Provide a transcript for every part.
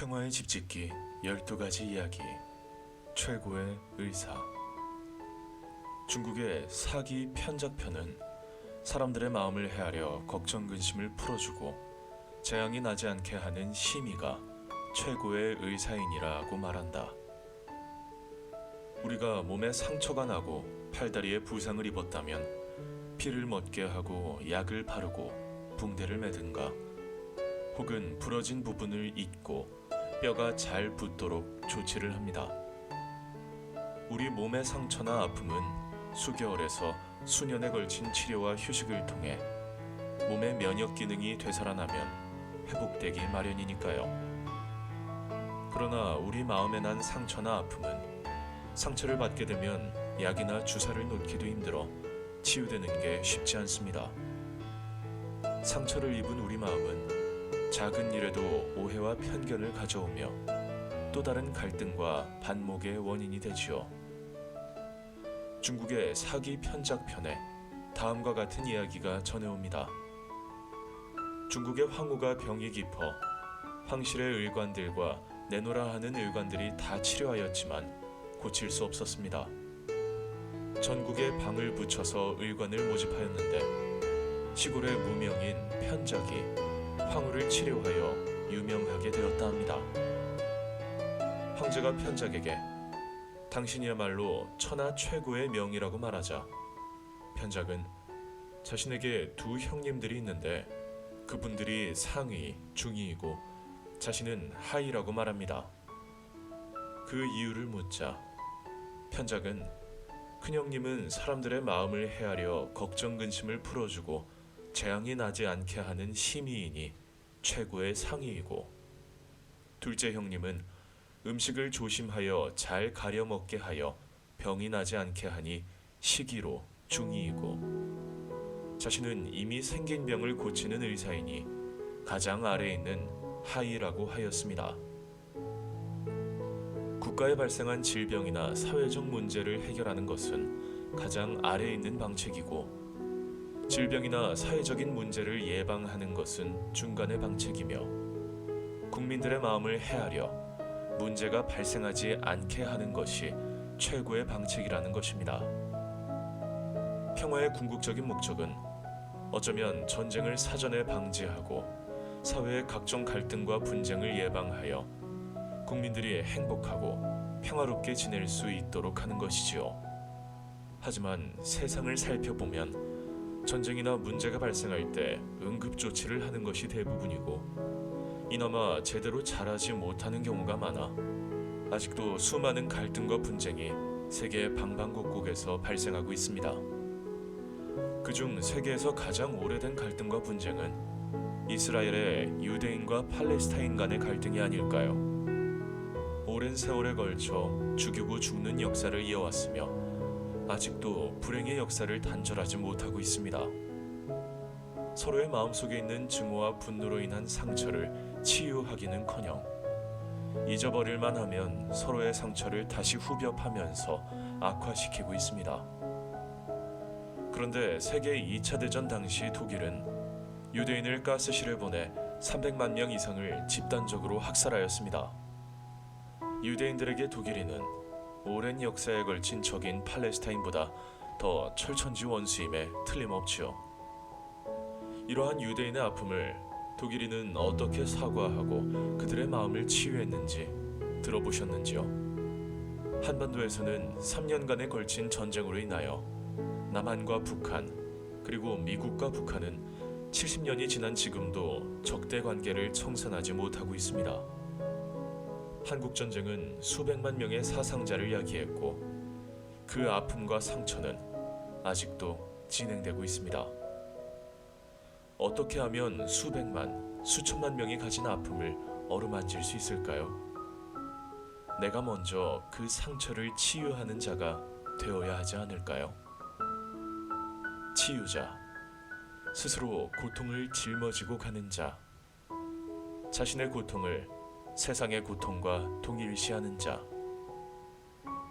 평화의 집짓기 12가지 이야기 최고의 의사. 중국의 사기 편작편은 사람들의 마음을 헤아려 걱정 근심을 풀어주고 재앙이 나지 않게 하는 심의가 최고의 의사인이라고 말한다. 우리가 몸에 상처가 나고 팔다리에 부상을 입었다면 피를 멎게 하고 약을 바르고 붕대를 매든가, 혹은 부러진 부분을 잇고 뼈가 잘 붙도록 조치를 합니다. 우리 몸의 상처나 아픔은 수개월에서 수년에 걸친 치료와 휴식을 통해 몸의 면역 기능이 되살아나면 회복되기 마련이니까요. 그러나 우리 마음에 난 상처나 아픔은 상처를 받게 되면 약이나 주사를 놓기도 힘들어 치유되는 게 쉽지 않습니다. 상처를 입은 우리 마음은 작은 일에도 오해와 편견을 가져오며 또 다른 갈등과 반목의 원인이 되지요. 중국의 사기 편작편에 다음과 같은 이야기가 전해옵니다. 중국의 황후가 병이 깊어 황실의 의관들과 내노라 하는 의관들이 다 치료하였지만 고칠 수 없었습니다. 전국에 방을 붙여서 의관을 모집하였는데 시골의 무명인 편작이 황후를 치료하여 유명하게 되었다 합니다. 황제가 편작에게 당신이야말로 천하 최고의 명이라고 말하자 편작은 자신에게 두 형님들이 있는데 그분들이 상위, 중위이고 자신은 하위라고 말합니다. 그 이유를 묻자 편작은 큰형님은 사람들의 마음을 헤아려 걱정 근심을 풀어주고 재앙이 나지 않게 하는 심의이니 최고의 상위이고, 둘째 형님은 음식을 조심하여 잘 가려 먹게 하여 병이 나지 않게 하니 시기로 중위이고, 자신은 이미 생긴 병을 고치는 의사이니 가장 아래에 있는 하위라고 하였습니다. 국가에 발생한 질병이나 사회적 문제를 해결하는 것은 가장 아래에 있는 방책이고, 질병이나 사회적인 문제를 예방하는 것은 중간의 방책이며, 국민들의 마음을 헤아려 문제가 발생하지 않게 하는 것이 최고의 방책이라는 것입니다. 평화의 궁극적인 목적은 어쩌면 전쟁을 사전에 방지하고 사회의 각종 갈등과 분쟁을 예방하여 국민들이 행복하고 평화롭게 지낼 수 있도록 하는 것이지요. 하지만 세상을 살펴보면 전쟁이나 문제가 발생할 때 응급조치를 하는 것이 대부분이고, 이나마 제대로 잘하지 못하는 경우가 많아 아직도 수많은 갈등과 분쟁이 세계 방방곡곡에서 발생하고 있습니다. 그중 세계에서 가장 오래된 갈등과 분쟁은 이스라엘의 유대인과 팔레스타인 간의 갈등이 아닐까요? 오랜 세월에 걸쳐 죽이고 죽는 역사를 이어왔으며 아직도 불행의 역사를 단절하지 못하고 있습니다. 서로의 마음속에 있는 증오와 분노로 인한 상처를 치유하기는커녕 잊어버릴만 하면 서로의 상처를 다시 후벼파면서 악화시키고 있습니다. 그런데 세계 2차 대전 당시 독일은 유대인을 가스실에 보내 300만 명 이상을 집단적으로 학살하였습니다. 유대인들에게 독일인은 오랜 역사에 걸친 적인 팔레스타인보다 더 철천지 원수임에 틀림없지요. 이러한 유대인의 아픔을 독일인은 어떻게 사과하고 그들의 마음을 치유했는지 들어보셨는지요? 한반도에서는 3년간에 걸친 전쟁으로 인하여 남한과 북한, 그리고 미국과 북한은 70년이 지난 지금도 적대 관계를 청산하지 못하고 있습니다. 한국전쟁은 수백만 명의 사상자를 야기했고 그 아픔과 상처는 아직도 진행되고 있습니다. 어떻게 하면 수백만, 수천만 명이 가진 아픔을 어루만질 수 있을까요? 내가 먼저 그 상처를 치유하는 자가 되어야 하지 않을까요? 치유자, 스스로 고통을 짊어지고 가는 자, 자신의 고통을 세상의 고통과 동일시하는 자,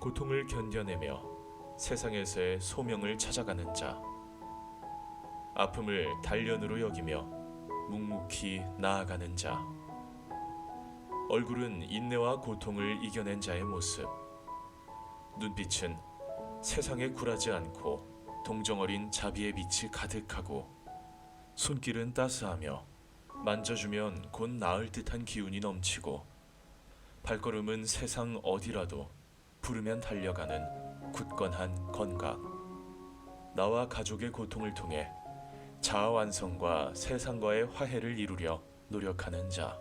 고통을 견뎌내며 세상에서의 소명을 찾아가는 자, 아픔을 단련으로 여기며 묵묵히 나아가는 자, 얼굴은 인내와 고통을 이겨낸 자의 모습. 눈빛은 세상에 굴하지 않고 동정어린 자비의 빛이 가득하고, 손길은 따스하며 만져주면 곧 나을 듯한 기운이 넘치고, 발걸음은 세상 어디라도 부르면 달려가는 굳건한 건강. 나와 가족의 고통을 통해 자아 완성과 세상과의 화해를 이루려 노력하는 자.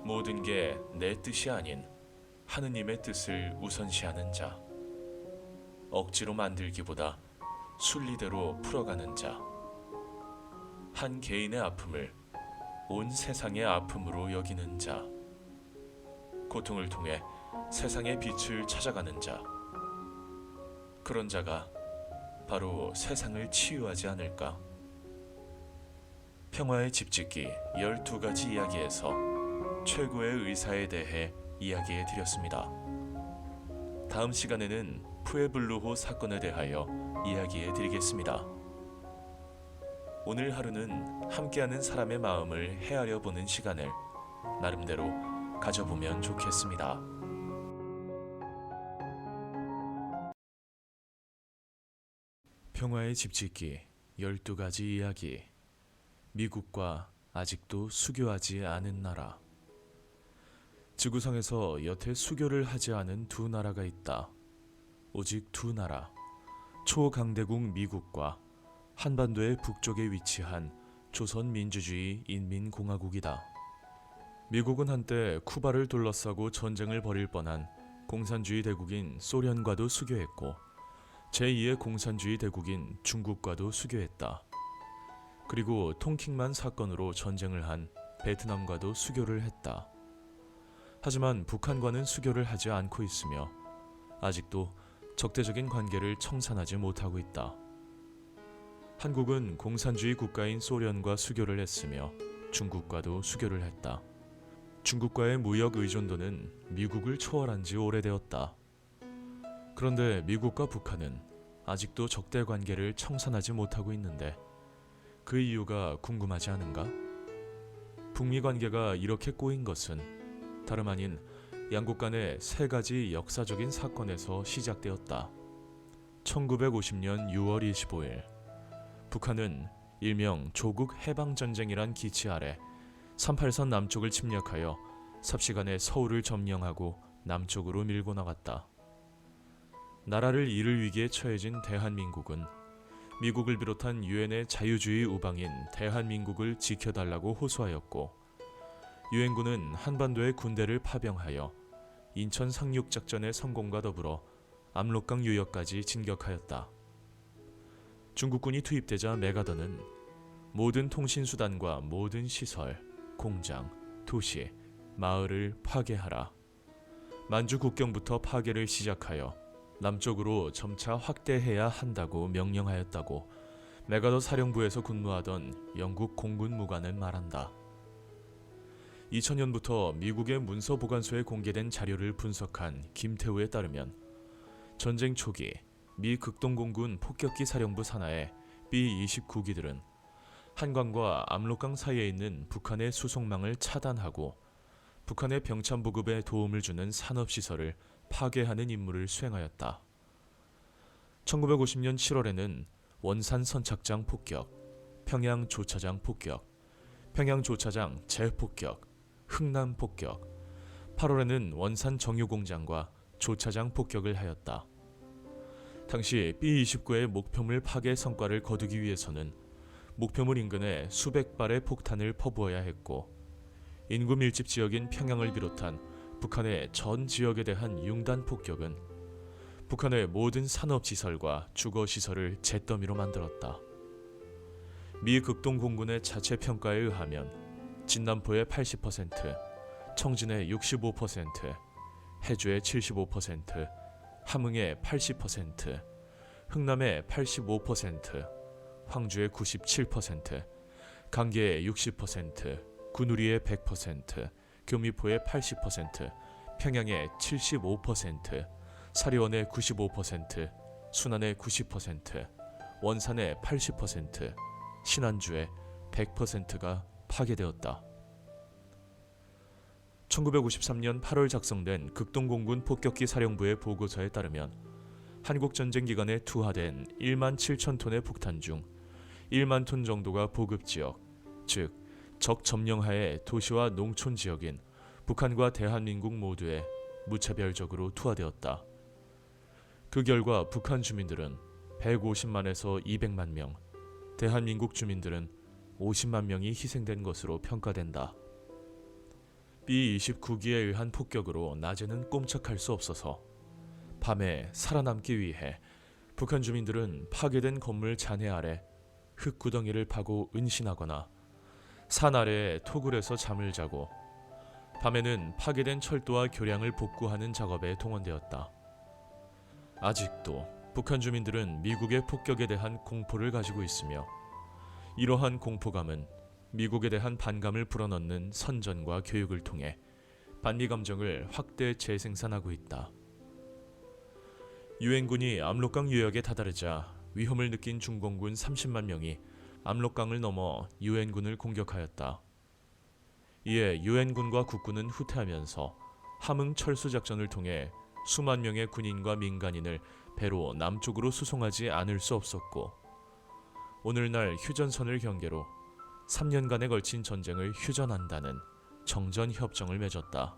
모든 게 내 뜻이 아닌 하느님의 뜻을 우선시하는 자. 억지로 만들기보다 순리대로 풀어가는 자. 한 개인의 아픔을 온 세상의 아픔으로 여기는 자. 고통을 통해 세상의 빛을 찾아가는 자. 그런 자가 바로 세상을 치유하지 않을까? 평화의 집짓기 12가지 이야기에서 최고의 의사에 대해 이야기해 드렸습니다. 다음 시간에는 푸에블루호 사건에 대하여 이야기해 드리겠습니다. 오늘 하루는 함께하는 사람의 마음을 헤아려 보는 시간을 나름대로 가져보면 좋겠습니다. 평화의 집짓기 12가지 이야기. 미국과 아직도 수교하지 않은 나라. 지구상에서 여태 수교를 하지 않은 두 나라가 있다. 오직 두 나라. 초강대국 미국과 한반도의 북쪽에 위치한 조선민주주의 인민공화국이다. 미국은 한때 쿠바를 둘러싸고 전쟁을 벌일 뻔한 공산주의 대국인 소련과도 수교했고, 제2의 공산주의 대국인 중국과도 수교했다. 그리고 통킹만 사건으로 전쟁을 한 베트남과도 수교를 했다. 하지만 북한과는 수교를 하지 않고 있으며 아직도 적대적인 관계를 청산하지 못하고 있다. 한국은 공산주의 국가인 소련과 수교를 했으며 중국과도 수교를 했다. 중국과의 무역 의존도는 미국을 초월한 지 오래되었다. 그런데 미국과 북한은 아직도 적대 관계를 청산하지 못하고 있는데 그 이유가 궁금하지 않은가? 북미 관계가 이렇게 꼬인 것은 다름 아닌 양국 간의 세 가지 역사적인 사건에서 시작되었다. 1950년 6월 25일, 북한은 일명 조국 해방전쟁이란 기치 아래 38선 남쪽을 침략하여 삽시간에 서울을 점령하고 남쪽으로 밀고 나갔다. 나라를 잃을 위기에 처해진 대한민국은 미국을 비롯한 유엔의 자유주의 우방인 대한민국을 지켜달라고 호소하였고, 유엔군은 한반도에 군대를 파병하여 인천 상륙작전의 성공과 더불어 압록강 유역까지 진격하였다. 중국군이 투입되자 메가더는 모든 통신수단과 모든 시설, 공장, 도시, 마을을 파괴하라. 만주 국경부터 파괴를 시작하여 남쪽으로 점차 확대해야 한다고 명령하였다고 메가더 사령부에서 근무하던 영국 공군 무관은 말한다. 2000년부터 미국의 문서보관소에 공개된 자료를 분석한 김태우에 따르면 전쟁 초기 미 극동공군 폭격기 사령부 산하의 B-29기들은 한강과 압록강 사이에 있는 북한의 수송망을 차단하고 북한의 병참 보급에 도움을 주는 산업시설을 파괴하는 임무를 수행하였다. 1950년 7월에는 원산 선착장 폭격, 평양 조차장 폭격, 평양 조차장 재폭격, 흥남 폭격, 8월에는 원산 정유공장과 조차장 폭격을 하였다. 당시 B-29의 목표물 파괴 성과를 거두기 위해서는 목표물 인근에 수백 발의 폭탄을 퍼부어야 했고, 인구 밀집 지역인 평양을 비롯한 북한의 전 지역에 대한 융단 폭격은 북한의 모든 산업시설과 주거시설을 잿더미로 만들었다. 미 극동공군의 자체 평가에 의하면 진남포의 80%, 청진의 65%, 해주의 75%, 함흥의 80%, 흥남의 85%, 황주의 97%, 강계의 60%, 군우리의 100%, 교미포의 80%, 평양의 75%, 사리원의 95%, 순안의 90%, 원산의 80%, 신안주의 100%가 파괴되었다. 1953년 8월 작성된 극동공군 폭격기 사령부의 보고서에 따르면 한국전쟁 기간에 투하된 1만 7천 톤의 폭탄 중 1만 톤 정도가 보급지역, 즉 적 점령하에 도시와 농촌 지역인 북한과 대한민국 모두에 무차별적으로 투하되었다. 그 결과 북한 주민들은 150만에서 200만 명, 대한민국 주민들은 50만 명이 희생된 것으로 평가된다. B-29기에 의한 폭격으로 낮에는 꼼짝할 수 없어서 밤에 살아남기 위해 북한 주민들은 파괴된 건물 잔해 아래 흙구덩이를 파고 은신하거나 산 아래에 토굴에서 잠을 자고 밤에는 파괴된 철도와 교량을 복구하는 작업에 동원되었다. 아직도 북한 주민들은 미국의 폭격에 대한 공포를 가지고 있으며 이러한 공포감은 미국에 대한 반감을 불어넣는 선전과 교육을 통해 반미 감정을 확대 재생산하고 있다. 유엔군이 압록강 유역에 다다르자 위험을 느낀 중공군 30만 명이 압록강을 넘어 유엔군을 공격하였다. 이에 유엔군과 국군은 후퇴하면서 함흥 철수 작전을 통해 수만 명의 군인과 민간인을 배로 남쪽으로 수송하지 않을 수 없었고 오늘날 휴전선을 경계로 3년간에 걸친 전쟁을 휴전한다는 정전협정을 맺었다.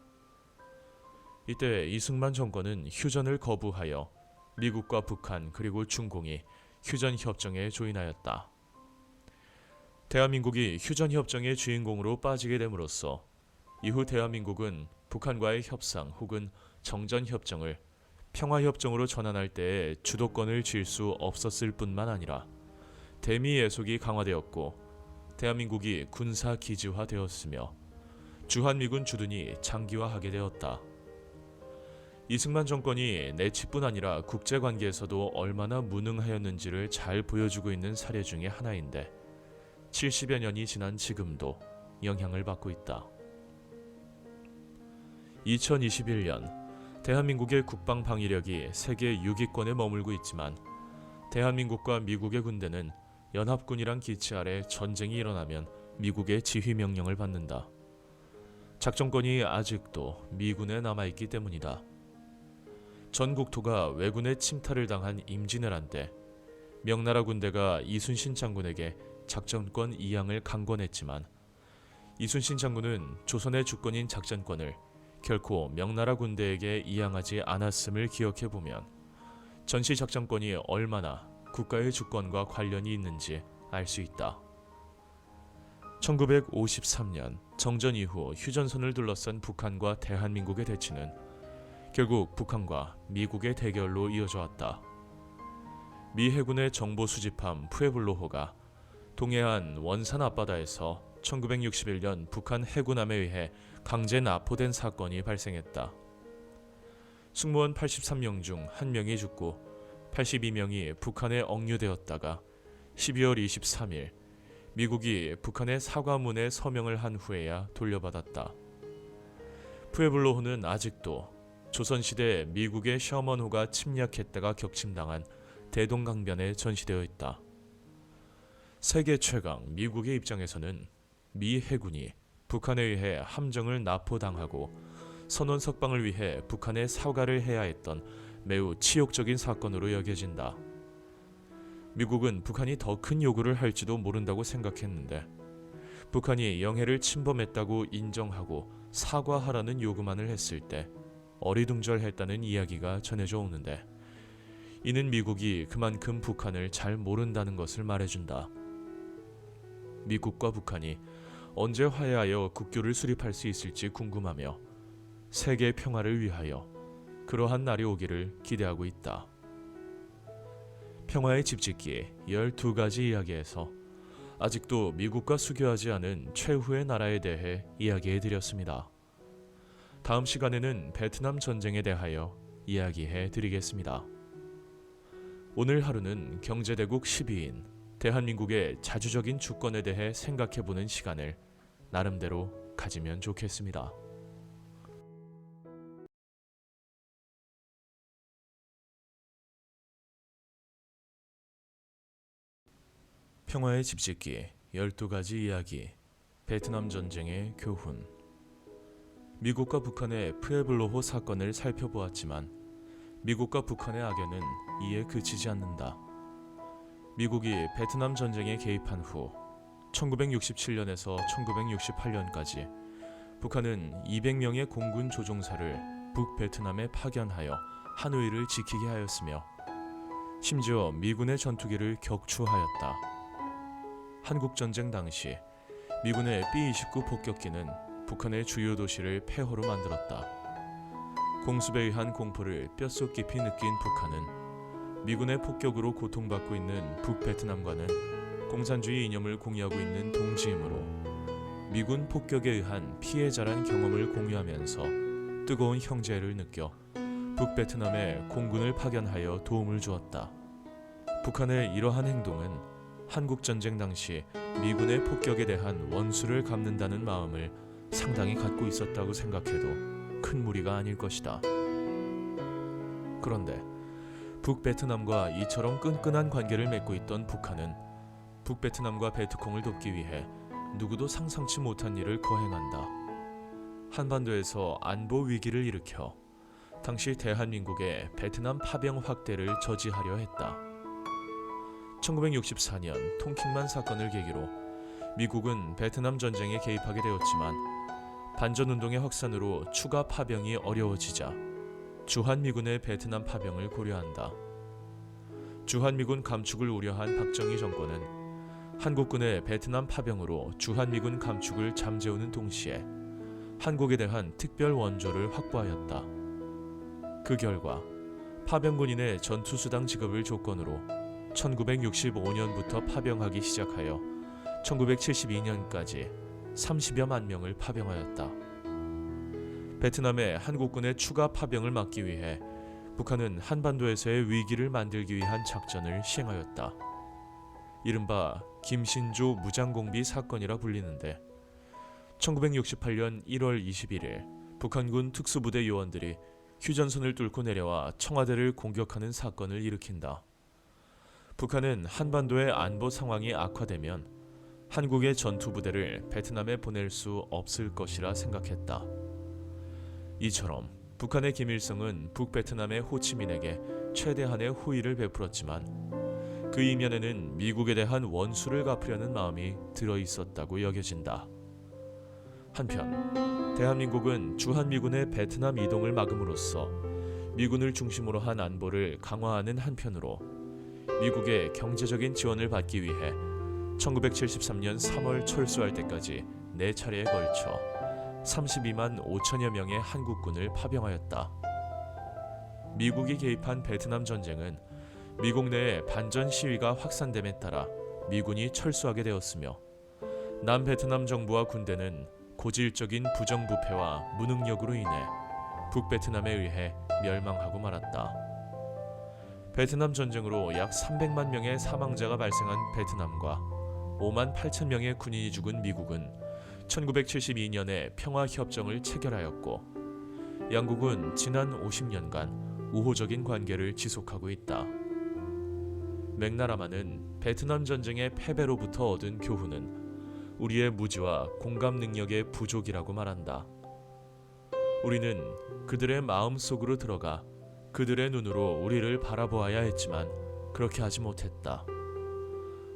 이때 이승만 정권은 휴전을 거부하여 미국과 북한 그리고 중공이 휴전협정에 조인하였다. 대한민국이 휴전협정의 주인공으로 빠지게 됨으로써 이후 대한민국은 북한과의 협상 혹은 정전협정을 평화협정으로 전환할 때에 주도권을 쥘 수 없었을 뿐만 아니라 대미 예속이 강화되었고 대한민국이 군사 기지화되었으며 주한미군 주둔이 장기화하게 되었다. 이승만 정권이 내치뿐 아니라 국제관계에서도 얼마나 무능하였는지를 잘 보여주고 있는 사례 중의 하나인데 70여 년이 지난 지금도 영향을 받고 있다. 2021년 대한민국의 국방 방위력이 세계 6위권에 머물고 있지만 대한민국과 미국의 군대는 연합군이란 기치 아래 전쟁이 일어나면 미국의 지휘 명령을 받는다. 작전권이 아직도 미군에 남아있기 때문이다. 전 국토가 왜군의 침탈을 당한 임진왜란 때 명나라 군대가 이순신 장군에게 작전권 이양을 강권했지만 이순신 장군은 조선의 주권인 작전권을 결코 명나라 군대에게 이양하지 않았음을 기억해보면 전시작전권이 얼마나 국가의 주권과 관련이 있는지 알 수 있다. 1953년 정전 이후 휴전선을 둘러싼 북한과 대한민국의 대치는 결국 북한과 미국의 대결로 이어져 왔다. 미 해군의 정보 수집함 푸에블로호가 동해안 원산 앞바다에서 1961년 북한 해군함에 의해 강제 납포된 사건이 발생했다. 승무원 83명 중 1명이 죽고 82명이 북한에 억류되었다가 12월 23일 미국이 북한의 사과문에 서명을 한 후에야 돌려받았다. 푸에블로호는 아직도 조선시대 미국의 셔먼호가 침략했다가 격침당한 대동강변에 전시되어 있다. 세계 최강 미국의 입장에서는 미 해군이 북한에 의해 함정을 납포당하고 선원 석방을 위해 북한에 사과를 해야 했던 매우 치욕적인 사건으로 여겨진다. 미국은 북한이 더 큰 요구를 할지도 모른다고 생각했는데 북한이 영해를 침범했다고 인정하고 사과하라는 요구만을 했을 때 어리둥절했다는 이야기가 전해져 오는데 이는 미국이 그만큼 북한을 잘 모른다는 것을 말해준다. 미국과 북한이 언제 화해하여 국교를 수립할 수 있을지 궁금하며 세계 평화를 위하여 그러한 날이 오기를 기대하고 있다. 평화의 집짓기 12가지 이야기에서 아직도 미국과 수교하지 않은 최후의 나라에 대해 이야기해드렸습니다. 다음 시간에는 베트남 전쟁에 대하여 이야기해드리겠습니다. 오늘 하루는 경제대국 10위인 대한민국의 자주적인 주권에 대해 생각해보는 시간을 나름대로 가지면 좋겠습니다. 평화의 집짓기 12가지 이야기 베트남 전쟁의 교훈. 미국과 북한의 푸에블로호 사건을 살펴보았지만 미국과 북한의 악연은 이에 그치지 않는다. 미국이 베트남 전쟁에 개입한 후 1967년에서 1968년까지 북한은 200명의 공군 조종사를 북베트남에 파견하여 하노이를 지키게 하였으며 심지어 미군의 전투기를 격추하였다. 한국전쟁 당시 미군의 B-29 폭격기는 북한의 주요 도시를 폐허로 만들었다. 공습에 의한 공포를 뼛속 깊이 느낀 북한은 미군의 폭격으로 고통받고 있는 북베트남과는 공산주의 이념을 공유하고 있는 동지이므로 미군 폭격에 의한 피해자란 경험을 공유하면서 뜨거운 형제를 느껴 북베트남에 공군을 파견하여 도움을 주었다. 북한의 이러한 행동은 한국전쟁 당시 미군의 폭격에 대한 원수를 갚는다는 마음을 상당히 갖고 있었다고 생각해도 큰 무리가 아닐 것이다. 그런데 북베트남과 이처럼 끈끈한 관계를 맺고 있던 북한은 북베트남과 베트콩을 돕기 위해 누구도 상상치 못한 일을 거행한다. 한반도에서 안보 위기를 일으켜 당시 대한민국의 베트남 파병 확대를 저지하려 했다. 1964년 통킹만 사건을 계기로 미국은 베트남 전쟁에 개입하게 되었지만 반전운동의 확산으로 추가 파병이 어려워지자 주한미군의 베트남 파병을 고려한다. 주한미군 감축을 우려한 박정희 정권은 한국군의 베트남 파병으로 주한미군 감축을 잠재우는 동시에 한국에 대한 특별 원조를 확보하였다. 그 결과 파병군인의 전투수당 지급을 조건으로 1965년부터 파병하기 시작하여 1972년까지 30여만 명을 파병하였다. 베트남의 한국군의 추가 파병을 막기 위해 북한은 한반도에서의 위기를 만들기 위한 작전을 시행하였다. 이른바 김신조 무장공비 사건이라 불리는데 1968년 1월 21일 북한군 특수부대 요원들이 휴전선을 뚫고 내려와 청와대를 공격하는 사건을 일으킨다. 북한은 한반도의 안보 상황이 악화되면 한국의 전투부대를 베트남에 보낼 수 없을 것이라 생각했다. 이처럼 북한의 김일성은 북베트남의 호치민에게 최대한의 호의를 베풀었지만 그 이면에는 미국에 대한 원수를 갚으려는 마음이 들어있었다고 여겨진다. 한편 대한민국은 주한미군의 베트남 이동을 막음으로써 미군을 중심으로 한 안보를 강화하는 한편으로 미국의 경제적인 지원을 받기 위해 1973년 3월 철수할 때까지 4차례에 걸쳐 32만 5천여 명의 한국군을 파병하였다. 미국이 개입한 베트남 전쟁은 미국 내에 반전 시위가 확산됨에 따라 미군이 철수하게 되었으며 남베트남 정부와 군대는 고질적인 부정부패와 무능력으로 인해 북베트남에 의해 멸망하고 말았다. 베트남 전쟁으로 약 300만 명의 사망자가 발생한 베트남과 5만 8천 명의 군인이 죽은 미국은 1972년에 평화협정을 체결하였고 양국은 지난 50년간 우호적인 관계를 지속하고 있다. 맥나라만은 베트남 전쟁의 패배로부터 얻은 교훈은 우리의 무지와 공감 능력의 부족이라고 말한다. 우리는 그들의 마음속으로 들어가 그들의 눈으로 우리를 바라보아야 했지만 그렇게 하지 못했다.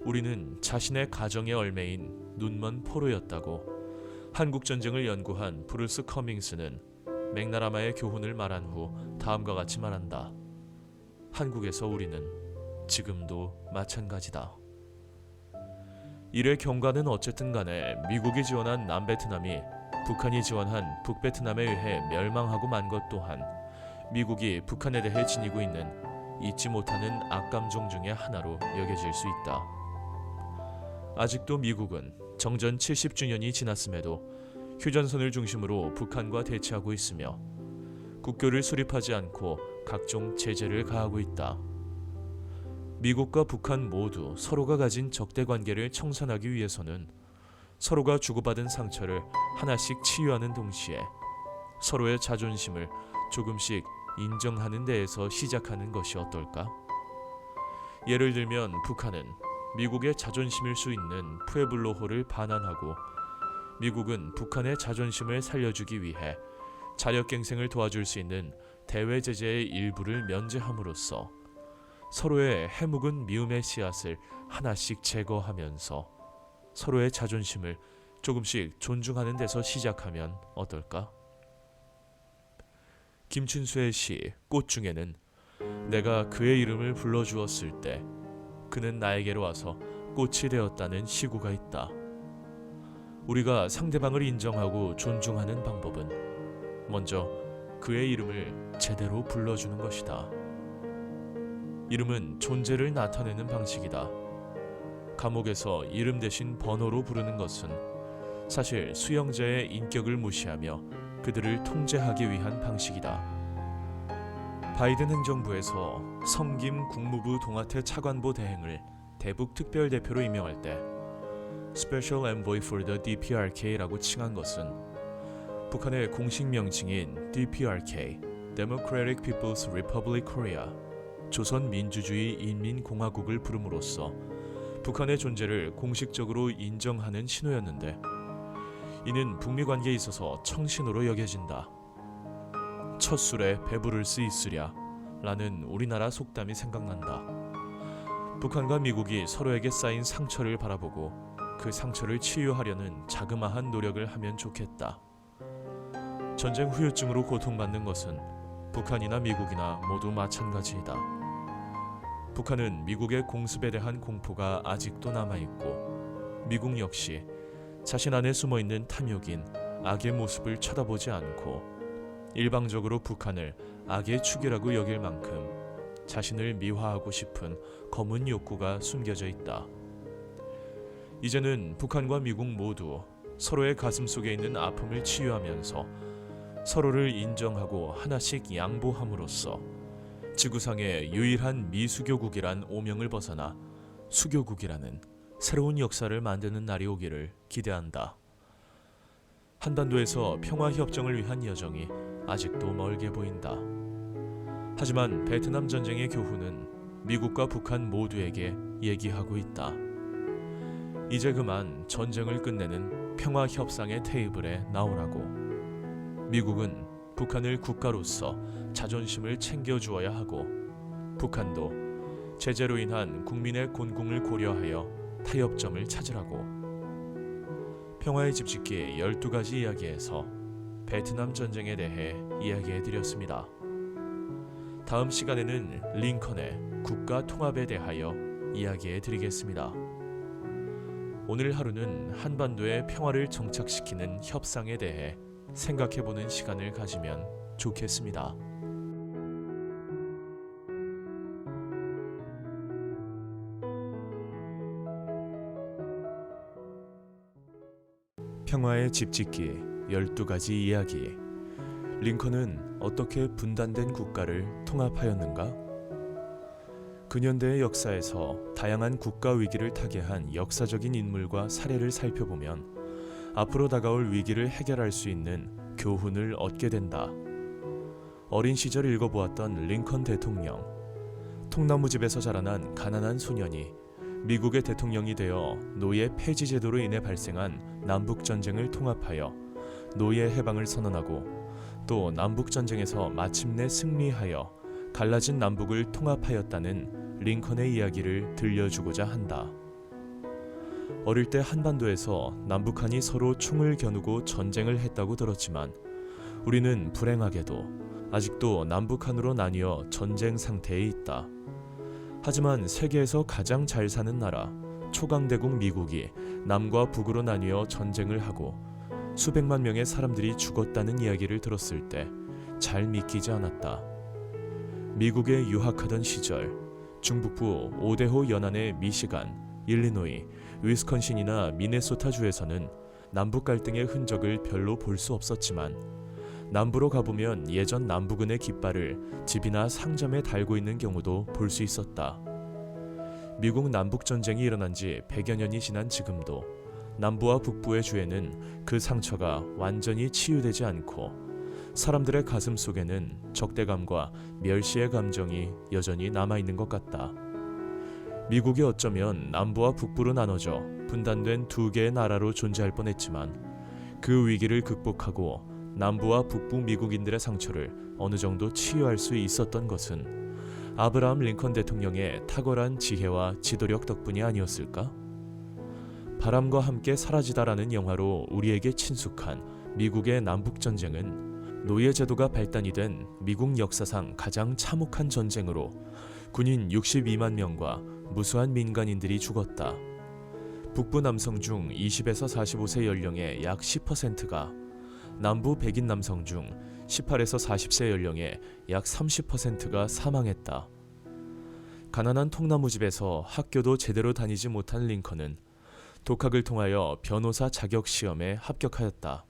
우리는 자신의 가정의 얼매인 눈먼 포로였다고 한국전쟁을 연구한 브루스 커밍스는 맥나라마의 교훈을 말한 후 다음과 같이 말한다. 한국에서 우리는 지금도 마찬가지다. 이래 경과는 어쨌든 간에 미국이 지원한 남베트남이 북한이 지원한 북베트남에 의해 멸망하고 만 것 또한 미국이 북한에 대해 지니고 있는 잊지 못하는 악감정 중의 하나로 여겨질 수 있다. 아직도 미국은 정전 70주년이 지났음에도 휴전선을 중심으로 북한과 대치하고 있으며 국교를 수립하지 않고 각종 제재를 가하고 있다. 미국과 북한 모두 서로가 가진 적대 관계를 청산하기 위해서는 서로가 주고받은 상처를 하나씩 치유하는 동시에 서로의 자존심을 조금씩 인정하는 데에서 시작하는 것이 어떨까? 예를 들면 북한은 미국의 자존심일 수 있는 푸에블로호를 반환하고 미국은 북한의 자존심을 살려주기 위해 자력갱생을 도와줄 수 있는 대외 제재의 일부를 면제함으로써 서로의 해묵은 미움의 씨앗을 하나씩 제거하면서 서로의 자존심을 조금씩 존중하는 데서 시작하면 어떨까? 김춘수의 시 꽃 중에는 내가 그의 이름을 불러주었을 때 그는 나에게로 와서 꽃이 되었다는 시구가 있다. 우리가 상대방을 인정하고 존중하는 방법은 먼저 그의 이름을 제대로 불러주는 것이다. 이름은 존재를 나타내는 방식이다. 감옥에서 이름 대신 번호로 부르는 것은 사실 수용자의 인격을 무시하며 그들을 통제하기 위한 방식이다. 바이든 행정부에서 성김 국무부 동아태 차관보 대행을 대북 특별대표로 임명할 때 Special Envoy for the DPRK라고 칭한 것은 북한의 공식 명칭인 DPRK, Democratic People's Republic Korea, 조선민주주의 인민공화국을 부름으로써 북한의 존재를 공식적으로 인정하는 신호였는데 이는 북미 관계에 있어서 청신호로 여겨진다. 첫 술에 배부를 수 있으랴 라는 우리나라 속담이 생각난다. 북한과 미국이 서로에게 쌓인 상처를 바라보고 그 상처를 치유하려는 자그마한 노력을 하면 좋겠다. 전쟁 후유증으로 고통받는 것은 북한이나 미국이나 모두 마찬가지이다. 북한은 미국의 공습에 대한 공포가 아직도 남아있고 미국 역시 자신 안에 숨어있는 탐욕인 악의 모습을 쳐다보지 않고 일방적으로 북한을 악의 축이라고 여길 만큼 자신을 미화하고 싶은 검은 욕구가 숨겨져 있다. 이제는 북한과 미국 모두 서로의 가슴 속에 있는 아픔을 치유하면서 서로를 인정하고 하나씩 양보함으로써 지구상의 유일한 미수교국이란 오명을 벗어나 수교국이라는 새로운 역사를 만드는 날이 오기를 기대한다. 한반도에서 평화협정을 위한 여정이 아직도 멀게 보인다. 하지만 베트남 전쟁의 교훈은 미국과 북한 모두에게 얘기하고 있다. 이제 그만 전쟁을 끝내는 평화협상의 테이블에 나오라고. 미국은 북한을 국가로서 자존심을 챙겨주어야 하고 북한도 제재로 인한 국민의 곤궁을 고려하여 타협점을 찾으라고. 평화의 집짓기 12가지 이야기에서 베트남 전쟁에 대해 이야기해드렸습니다. 다음 시간에는 링컨의 국가 통합에 대하여 이야기해드리겠습니다. 오늘 하루는 한반도의 평화를 정착시키는 협상에 대해 생각해보는 시간을 가지면 좋겠습니다. 평화의 집짓기 12가지 이야기. 링컨은 어떻게 분단된 국가를 통합하였는가? 근현대의 역사에서 다양한 국가 위기를 타개한 역사적인 인물과 사례를 살펴보면 앞으로 다가올 위기를 해결할 수 있는 교훈을 얻게 된다. 어린 시절 읽어보았던 링컨 대통령. 통나무집에서 자라난 가난한 소년이 미국의 대통령이 되어 노예 폐지 제도로 인해 발생한 남북전쟁을 통합하여 노예 해방을 선언하고 또 남북전쟁에서 마침내 승리하여 갈라진 남북을 통합하였다는 링컨의 이야기를 들려주고자 한다. 어릴 때 한반도에서 남북한이 서로 총을 겨누고 전쟁을 했다고 들었지만 우리는 불행하게도 아직도 남북한으로 나뉘어 전쟁 상태에 있다. 하지만 세계에서 가장 잘 사는 나라 초강대국 미국이 남과 북으로 나뉘어 전쟁을 하고 수백만 명의 사람들이 죽었다는 이야기를 들었을 때 잘 믿기지 않았다. 미국에 유학하던 시절 중북부 오데호 연안의 미시간, 일리노이, 위스콘신이나 미네소타주에서는 남북 갈등의 흔적을 별로 볼 수 없었지만 남부로 가보면 예전 남북은의 깃발을 집이나 상점에 달고 있는 경우도 볼 수 있었다. 미국 남북전쟁이 일어난 지 100여 년이 지난 지금도 남부와 북부의 주에는 그 상처가 완전히 치유되지 않고 사람들의 가슴 속에는 적대감과 멸시의 감정이 여전히 남아있는 것 같다. 미국이 어쩌면 남부와 북부로 나눠져 분단된 두 개의 나라로 존재할 뻔했지만 그 위기를 극복하고 남부와 북부 미국인들의 상처를 어느 정도 치유할 수 있었던 것은 아브라함 링컨 대통령의 탁월한 지혜와 지도력 덕분이 아니었을까? 바람과 함께 사라지다라는 영화로 우리에게 친숙한 미국의 남북전쟁은 노예제도가 발단이 된 미국 역사상 가장 참혹한 전쟁으로 군인 62만 명과 무수한 민간인들이 죽었다. 북부 남성 중 20에서 45세 연령의 약 10%가, 남부 백인 남성 중 18에서 40세 연령의 약 30%가 사망했다. 가난한 통나무집에서 학교도 제대로 다니지 못한 링컨은 독학을 통하여 변호사 자격 시험에 합격하였다.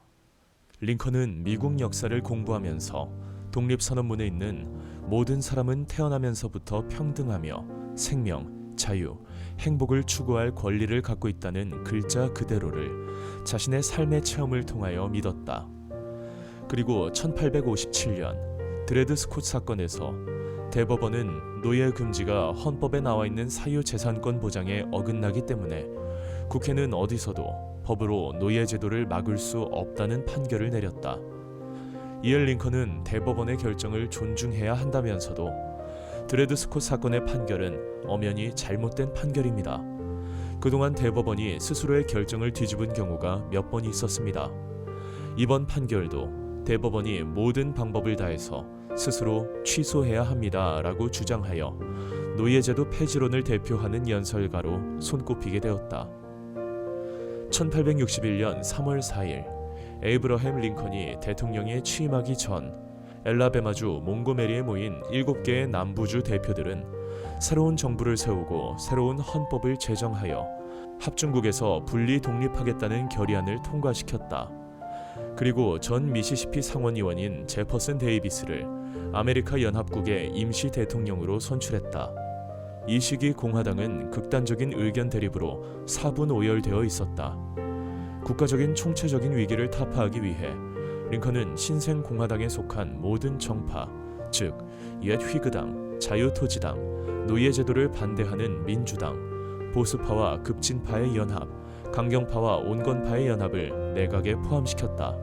링컨은 미국 역사를 공부하면서 독립선언문에 있는 모든 사람은 태어나면서부터 평등하며 생명, 자유, 행복을 추구할 권리를 갖고 있다는 글자 그대로를 자신의 삶의 체험을 통하여 믿었다. 그리고 1857년 드레드 스콧 사건에서 대법원은 노예 금지가 헌법에 나와 있는 사유재산권 보장에 어긋나기 때문에 국회는 어디서도 법으로 노예 제도를 막을 수 없다는 판결을 내렸다. 이에 링컨은 대법원의 결정을 존중해야 한다면서도 드레드 스콧 사건의 판결은 엄연히 잘못된 판결입니다. 그동안 대법원이 스스로의 결정을 뒤집은 경우가 몇 번 있었습니다. 이번 판결도 대법원이 모든 방법을 다해서 스스로 취소해야 합니다라고 주장하여 노예제도 폐지론을 대표하는 연설가로 손꼽히게 되었다. 1861년 3월 4일 에이브러햄 링컨이 대통령에 취임하기 전 엘라베마주 몽고메리에 모인 7개의 남부주 대표들은 새로운 정부를 세우고 새로운 헌법을 제정하여 합중국에서 분리 독립하겠다는 결의안을 통과시켰다. 그리고 전 미시시피 상원의원인 제퍼슨 데이비스를 아메리카 연합국의 임시 대통령으로 선출했다. 이 시기 공화당은 극단적인 의견 대립으로 사분오열되어 있었다. 국가적인 총체적인 위기를 타파하기 위해 링컨은 신생 공화당에 속한 모든 정파, 즉 옛 휘그당, 자유토지당, 노예제도를 반대하는 민주당, 보수파와 급진파의 연합, 강경파와 온건파의 연합을 내각에 포함시켰다.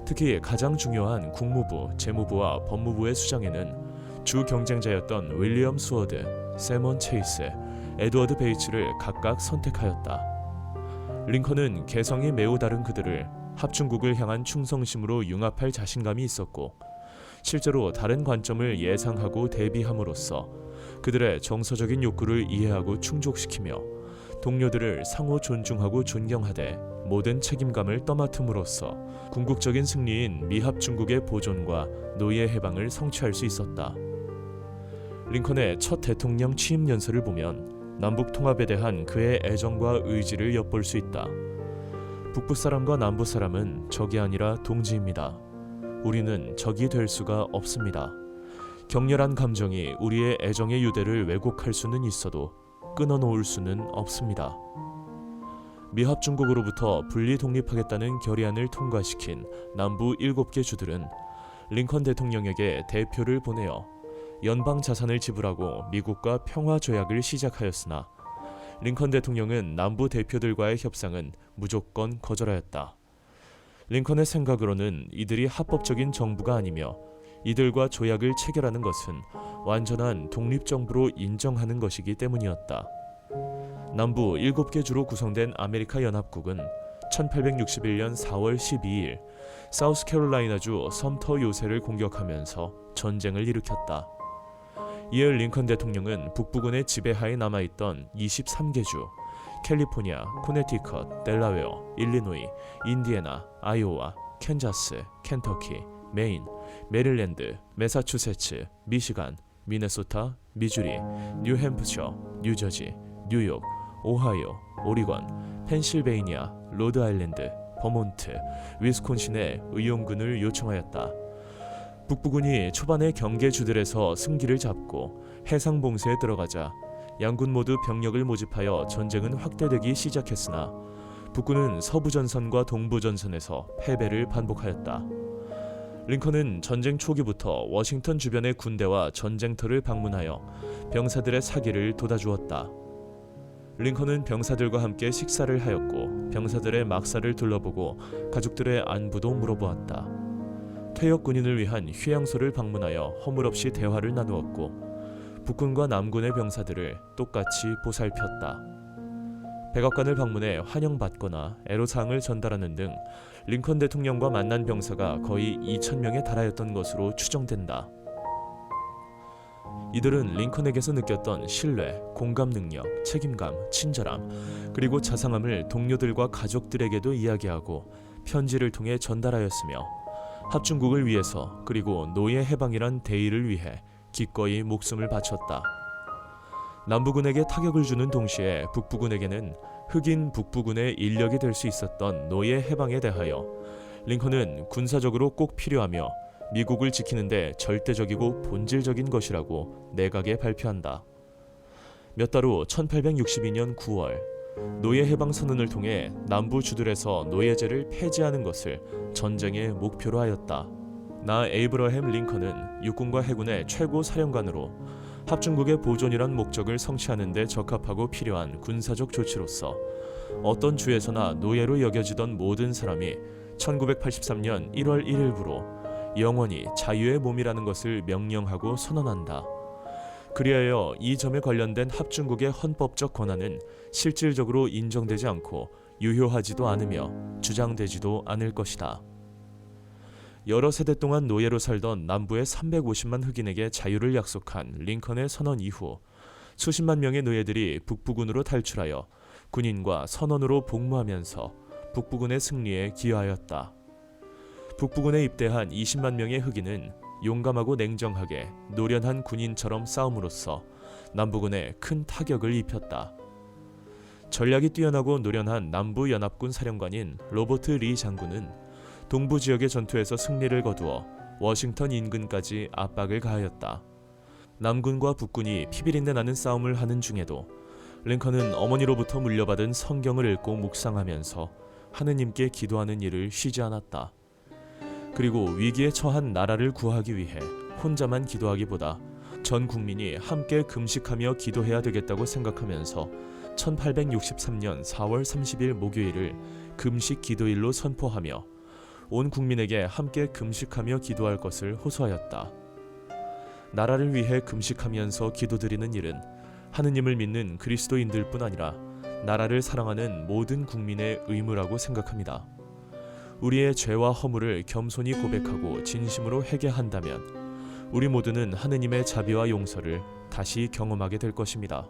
특히 가장 중요한 국무부, 재무부와 법무부의 수장에는 주 경쟁자였던 윌리엄 수어드, 세먼 체이스, 에드워드 베이츠를 각각 선택하였다. 링컨은 개성이 매우 다른 그들을 합중국을 향한 충성심으로 융합할 자신감이 있었고, 실제로 다른 관점을 예상하고 대비함으로써 그들의 정서적인 욕구를 이해하고 충족시키며 동료들을 상호 존중하고 존경하되 모든 책임감을 떠맡음으로써 궁극적인 승리인 미합중국의 보존과 노예 해방을 성취할 수 있었다. 링컨의 첫 대통령 취임 연설을 보면 남북 통합에 대한 그의 애정과 의지를 엿볼 수 있다. 북부 사람과 남부 사람은 적이 아니라 동지입니다. 우리는 적이 될 수가 없습니다. 격렬한 감정이 우리의 애정의 유대를 왜곡할 수는 있어도 끊어놓을 수는 없습니다. 미합중국으로부터 분리 독립하겠다는 결의안을 통과시킨 남부 7개 주들은 링컨 대통령에게 대표를 보내어 연방 자산을 지불하고 미국과 평화 조약을 시작하였으나 링컨 대통령은 남부 대표들과의 협상은 무조건 거절하였다. 링컨의 생각으로는 이들이 합법적인 정부가 아니며 이들과 조약을 체결하는 것은 완전한 독립정부로 인정하는 것이기 때문이었다. 남부 7개 주로 구성된 아메리카 연합국은 1861년 4월 12일 사우스캐롤라이나주 섬터 요새를 공격하면서 전쟁을 일으켰다. 이에 링컨 대통령은 북부군의 지배하에 남아있던 23개 주, 캘리포니아, 코네티컷, 델라웨어, 일리노이, 인디애나, 아이오와, 캔자스, 켄터키, 메인, 메릴랜드, 매사추세츠, 미시간, 미네소타, 미주리, 뉴햄프셔, 뉴저지, 뉴욕, 오하이오, 오리건, 펜실베이니아, 로드아일랜드, 버몬트, 위스콘신의 의용군을 요청하였다. 북부군이 초반에 경계주들에서 승기를 잡고 해상 봉쇄에 들어가자 양군 모두 병력을 모집하여 전쟁은 확대되기 시작했으나 북군은 서부전선과 동부전선에서 패배를 반복하였다. 링컨은 전쟁 초기부터 워싱턴 주변의 군대와 전쟁터를 방문하여 병사들의 사기를 돋아주었다. 링컨은 병사들과 함께 식사를 하였고 병사들의 막사를 둘러보고 가족들의 안부도 물어보았다. 퇴역 군인을 위한 휴양소를 방문하여 허물없이 대화를 나누었고 북군과 남군의 병사들을 똑같이 보살폈다. 백악관을 방문해 환영받거나 애로사항을 전달하는 등 링컨 대통령과 만난 병사가 거의 2,000명에 달하였던 것으로 추정된다. 이들은 링컨에게서 느꼈던 신뢰, 공감 능력, 책임감, 친절함, 그리고 자상함을 동료들과 가족들에게도 이야기하고 편지를 통해 전달하였으며 합중국을 위해서 그리고 노예 해방이란 대의를 위해 기꺼이 목숨을 바쳤다. 남부군에게 타격을 주는 동시에 북부군에게는 흑인 북부군의 인력이 될 수 있었던 노예 해방에 대하여 링컨은 군사적으로 꼭 필요하며 미국을 지키는데 절대적이고 본질적인 것이라고 내각에 발표한다. 몇 달 후 1862년 9월 노예 해방 선언을 통해 남부 주들에서 노예제를 폐지하는 것을 전쟁의 목표로 하였다. 나 에이브러햄 링컨은 육군과 해군의 최고 사령관으로 합중국의 보존이란 목적을 성취하는 데 적합하고 필요한 군사적 조치로서 어떤 주에서나 노예로 여겨지던 모든 사람이 1983년 1월 1일부로 영원히 자유의 몸이라는 것을 명령하고 선언한다. 그리하여 이 점에 관련된 합중국의 헌법적 권한은 실질적으로 인정되지 않고 유효하지도 않으며 주장되지도 않을 것이다. 여러 세대 동안 노예로 살던 남부의 350만 흑인에게 자유를 약속한 링컨의 선언 이후 수십만 명의 노예들이 북부군으로 탈출하여 군인과 선원으로 복무하면서 북부군의 승리에 기여하였다. 북부군에 입대한 20만 명의 흑인은 용감하고 냉정하게 노련한 군인처럼 싸움으로써 남부군에 큰 타격을 입혔다. 전략이 뛰어나고 노련한 남부연합군 사령관인 로버트 리 장군은 동부 지역의 전투에서 승리를 거두어 워싱턴 인근까지 압박을 가하였다. 남군과 북군이 피비린내 나는 싸움을 하는 중에도 링컨은 어머니로부터 물려받은 성경을 읽고 묵상하면서 하느님께 기도하는 일을 쉬지 않았다. 그리고 위기에 처한 나라를 구하기 위해 혼자만 기도하기보다 전 국민이 함께 금식하며 기도해야 되겠다고 생각하면서 1863년 4월 30일 목요일을 금식 기도일로 선포하며 온 국민에게 함께 금식하며 기도할 것을 호소하였다. 나라를 위해 금식하면서 기도드리는 일은 하느님을 믿는 그리스도인들뿐 아니라 나라를 사랑하는 모든 국민의 의무라고 생각합니다. 우리의 죄와 허물을 겸손히 고백하고 진심으로 회개한다면 우리 모두는 하느님의 자비와 용서를 다시 경험하게 될 것입니다.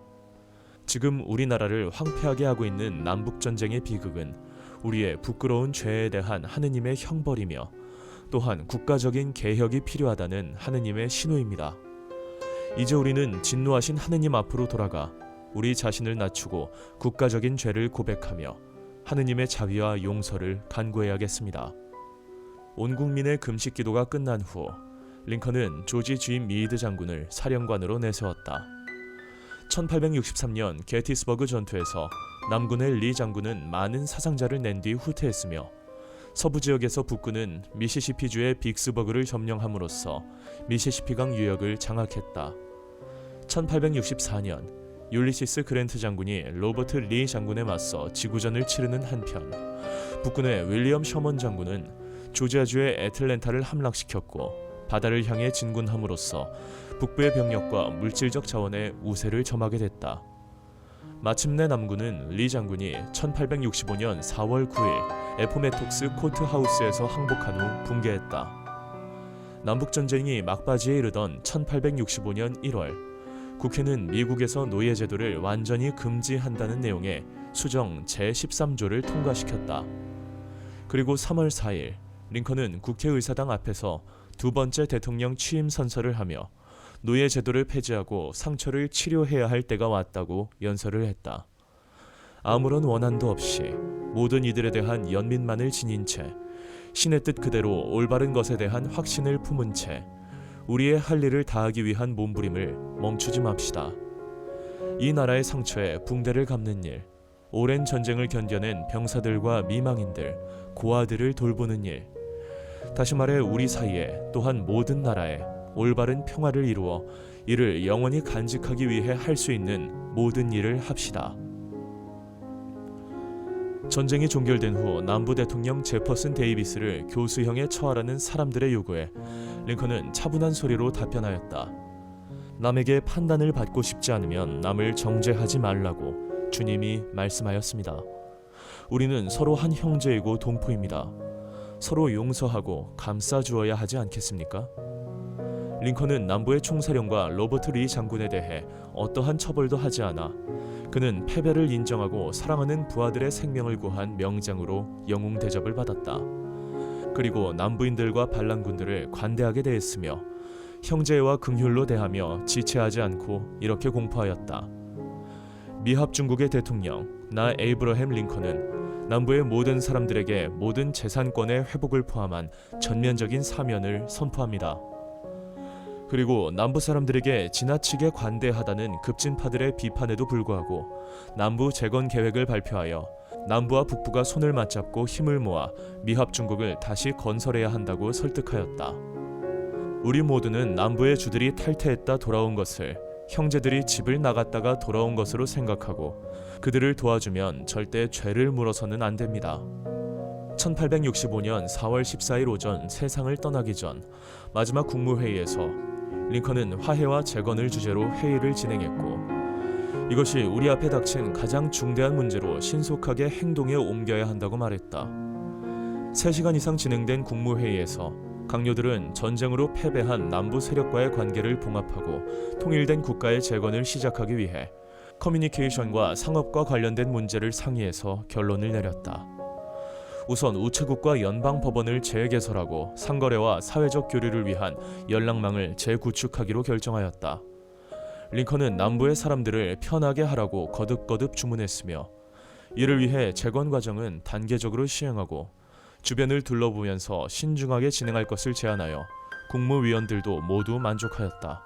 지금 우리나라를 황폐하게 하고 있는 남북전쟁의 비극은 우리의 부끄러운 죄에 대한 하느님의 형벌이며 또한 국가적인 개혁이 필요하다는 하느님의 신호입니다. 이제 우리는 진노하신 하느님 앞으로 돌아가 우리 자신을 낮추고 국가적인 죄를 고백하며 하느님의 자비와 용서를 간구해야겠습니다. 온 국민의 금식 기도가 끝난 후 링컨은 조지 G 미드 장군을 사령관으로 내세웠다. 1863년 게티스버그 전투에서 남군의 리 장군은 많은 사상자를 낸 뒤 후퇴했으며 서부 지역에서 북군은 미시시피주의 빅스버그를 점령함으로써 미시시피강 유역을 장악했다. 1864년 율리시스 그랜트 장군이 로버트 리 장군에 맞서 지구전을 치르는 한편 북군의 윌리엄 셔먼 장군은 조지아주의 애틀랜타를 함락시켰고 바다를 향해 진군함으로써 북부의 병력과 물질적 자원의 우세를 점하게 됐다. 마침내 남군은 리 장군이 1865년 4월 9일 에포메톡스 코트하우스에서 항복한 후 붕괴했다. 남북전쟁이 막바지에 이르던 1865년 1월 국회는 미국에서 노예제도를 완전히 금지한다는 내용의 수정 제13조를 통과시켰다. 그리고 3월 4일 링컨은 국회의사당 앞에서 두 번째 대통령 취임 선서를 하며 노예제도를 폐지하고 상처를 치료해야 할 때가 왔다고 연설을 했다. 아무런 원한도 없이 모든 이들에 대한 연민만을 지닌 채 신의 뜻 그대로 올바른 것에 대한 확신을 품은 채 우리의 할 일을 다하기 위한 몸부림을 멈추지 맙시다. 이 나라의 상처에 붕대를 감는 일, 오랜 전쟁을 견뎌낸 병사들과 미망인들, 고아들을 돌보는 일, 다시 말해 우리 사이에 또한 모든 나라에 올바른 평화를 이루어 이를 영원히 간직하기 위해 할 수 있는 모든 일을 합시다. 전쟁이 종결된 후 남부 대통령 제퍼슨 데이비스를 교수형에 처하라는 사람들의 요구에 링컨은 차분한 소리로 답변하였다. 남에게 판단을 받고 싶지 않으면 남을 정죄하지 말라고 주님이 말씀하였습니다. 우리는 서로 한 형제이고 동포입니다. 서로 용서하고 감싸 주어야 하지 않겠습니까? 링컨은 남부의 총사령과 로버트 리 장군에 대해 어떠한 처벌도 하지 않아 그는 패배를 인정하고 사랑하는 부하들의 생명을 구한 명장으로 영웅 대접을 받았다. 그리고 남부인들과 반란군들을 관대하게 대했으며 형제와 긍휼로 대하며 지체하지 않고 이렇게 공포하였다. 미합 중국의 대통령 나 에이브러햄 링컨은 남부의 모든 사람들에게 모든 재산권의 회복을 포함한 전면적인 사면을 선포합니다. 그리고 남부 사람들에게 지나치게 관대하다는 급진파들의 비판에도 불구하고 남부 재건 계획을 발표하여 남부와 북부가 손을 맞잡고 힘을 모아 미합 중국을 다시 건설해야 한다고 설득하였다. 우리 모두는 남부의 주들이 탈퇴했다 돌아온 것을 형제들이 집을 나갔다가 돌아온 것으로 생각하고 그들을 도와주면 절대 죄를 물어서는 안 됩니다. 1865년 4월 14일 오전 세상을 떠나기 전 마지막 국무회의에서 링컨은 화해와 재건을 주제로 회의를 진행했고 이것이 우리 앞에 닥친 가장 중대한 문제로 신속하게 행동에 옮겨야 한다고 말했다. 3시간 이상 진행된 국무회의에서 강요들은 전쟁으로 패배한 남부 세력과의 관계를 봉합하고 통일된 국가의 재건을 시작하기 위해 커뮤니케이션과 상업과 관련된 문제를 상의해서 결론을 내렸다. 우선 우체국과 연방법원을 재개설하고 상거래와 사회적 교류를 위한 연락망을 재구축하기로 결정하였다. 링컨은 남부의 사람들을 편하게 하라고 거듭거듭 주문했으며 이를 위해 재건 과정은 단계적으로 시행하고 주변을 둘러보면서 신중하게 진행할 것을 제안하여 국무위원들도 모두 만족하였다.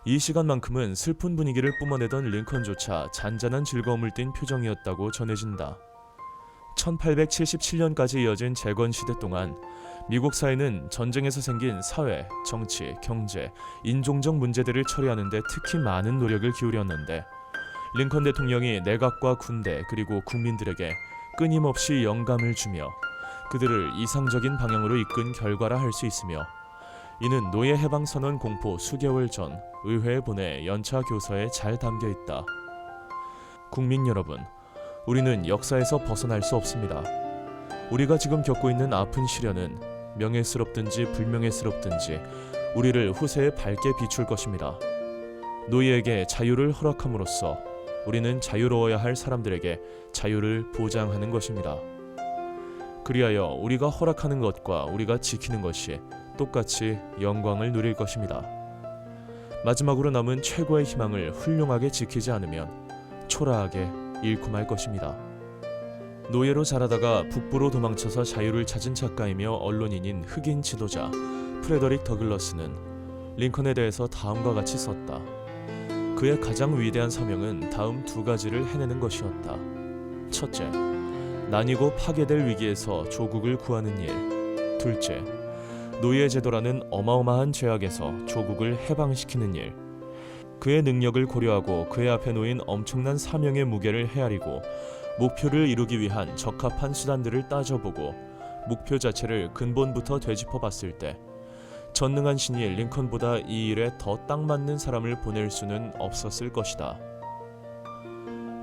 이 시간만큼은 슬픈 분위기를 뿜어내던 링컨조차 잔잔한 즐거움을 띤 표정이었다고 전해진다. 1877년까지 이어진 재건 시대 동안 미국 사회는 전쟁에서 생긴 사회, 정치, 경제, 인종적 문제들을 처리하는 데 특히 많은 노력을 기울였는데 링컨 대통령이 내각과 군대 그리고 국민들에게 끊임없이 영감을 주며 그들을 이상적인 방향으로 이끈 결과라 할 수 있으며 이는 노예 해방 선언 공포 수개월 전 의회에 보내 연차 교서에 잘 담겨 있다. 국민 여러분, 우리는 역사에서 벗어날 수 없습니다. 우리가 지금 겪고 있는 아픈 시련은 명예스럽든지 불명예스럽든지 우리를 후세에 밝게 비출 것입니다. 노예에게 자유를 허락함으로써 우리는 자유로워야 할 사람들에게 자유를 보장하는 것입니다. 그리하여 우리가 허락하는 것과 우리가 지키는 것이 똑같이 영광을 누릴 것입니다. 마지막으로 남은 최고의 희망을 훌륭하게 지키지 않으면 초라하게 잃고 말 것입니다. 노예로 자라다가 북부로 도망쳐서 자유를 찾은 작가이며 언론인인 흑인 지도자 프레더릭 더글러스는 링컨에 대해서 다음과 같이 썼다. 그의 가장 위대한 사명은 다음 2가지를 해내는 것이었다. 첫째, 나뉘고 파괴될 위기에서 조국을 구하는 일. 둘째, 노예 제도라는 어마어마한 죄악에서 조국을 해방시키는 일. 그의 능력을 고려하고 그의 앞에 놓인 엄청난 사명의 무게를 헤아리고 목표를 이루기 위한 적합한 수단들을 따져보고 목표 자체를 근본부터 되짚어봤을 때 전능한 신이 링컨보다 이 일에 더 딱 맞는 사람을 보낼 수는 없었을 것이다.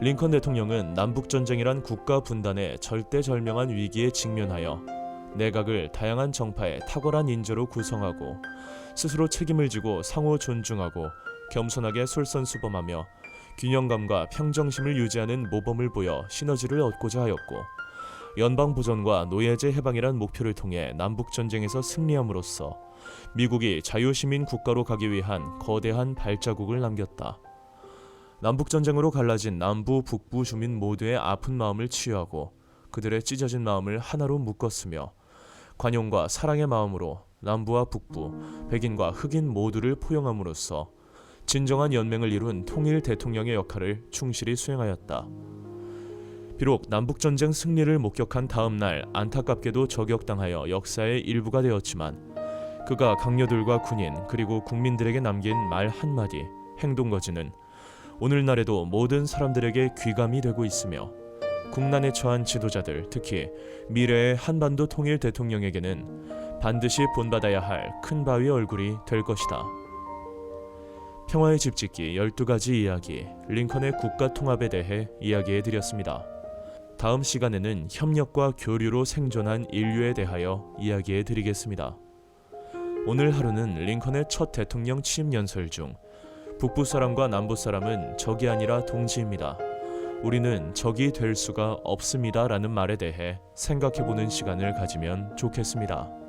링컨 대통령은 남북전쟁이란 국가 분단의 절대절명한 위기에 직면하여 내각을 다양한 정파의 탁월한 인재로 구성하고 스스로 책임을 지고 상호 존중하고 겸손하게 솔선수범하며 균형감과 평정심을 유지하는 모범을 보여 시너지를 얻고자 하였고 연방보전과 노예제 해방이란 목표를 통해 남북전쟁에서 승리함으로써 미국이 자유시민 국가로 가기 위한 거대한 발자국을 남겼다. 남북전쟁으로 갈라진 남부, 북부 주민 모두의 아픈 마음을 치유하고 그들의 찢어진 마음을 하나로 묶었으며 관용과 사랑의 마음으로 남부와 북부, 백인과 흑인 모두를 포용함으로써 진정한 연맹을 이룬 통일 대통령의 역할을 충실히 수행하였다. 비록 남북전쟁 승리를 목격한 다음 날 안타깝게도 저격당하여 역사의 일부가 되었지만 그가 강요들과 군인 그리고 국민들에게 남긴 말 한마디, 행동거지는 오늘날에도 모든 사람들에게 귀감이 되고 있으며 국난에 처한 지도자들, 특히 미래의 한반도 통일 대통령에게는 반드시 본받아야 할 큰 바위의 얼굴이 될 것이다. 평화의 집짓기 12가지 이야기, 링컨의 국가 통합에 대해 이야기해 드렸습니다. 다음 시간에는 협력과 교류로 생존한 인류에 대하여 이야기해 드리겠습니다. 오늘 하루는 링컨의 첫 대통령 취임 연설 중 북부 사람과 남부 사람은 적이 아니라 동지입니다. 우리는 적이 될 수가 없습니다라는 말에 대해 생각해 보는 시간을 가지면 좋겠습니다.